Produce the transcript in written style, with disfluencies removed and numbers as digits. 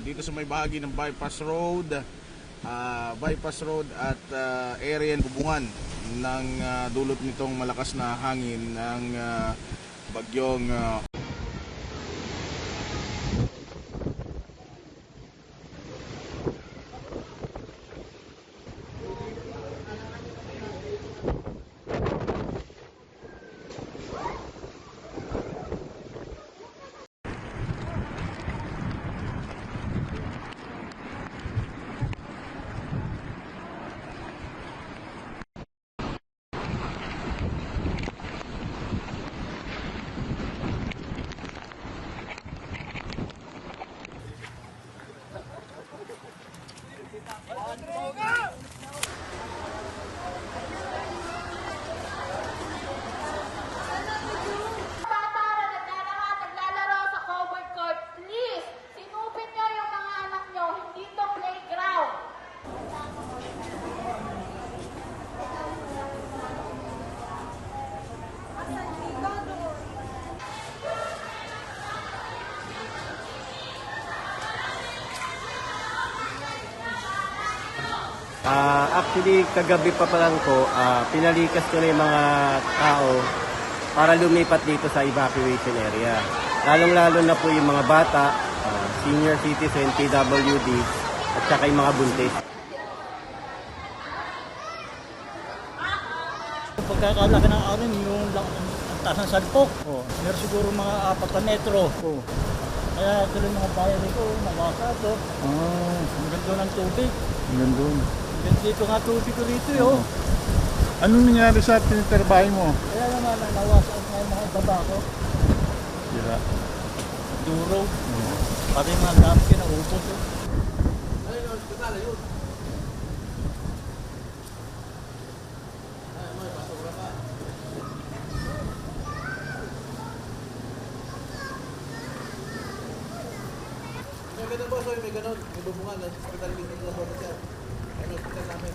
Dito sa may bahagi ng bypass road at area bubungan ng dulot nitong malakas na hangin ng bagyong Actually, kagabi pa lang po, pinalikas ko na yung mga tao para lumipat dito sa evacuation area. Lalong-lalo na po yung mga bata, senior citizen, PWD, at saka yung mga buntis. Pagkakalaki ng arin, yung taas ng salpok. Meron siguro mga 4 na metro. Kaya tuloy mga bayan nito, nabasa ito. Ang ganda ng tubig. Ang ganda. Dito nga tubig ko rito yun. Anong nangyari sa tinitrabaho mo? Kaya naman nawasan ng mga baba ko. Sira. Duro. Pati mga dami kinaupos. ayun, hospital, ayun. May ganun boss, may ganun. May bubungan, hospital dito sa bawat siya. Ano, hospital namin.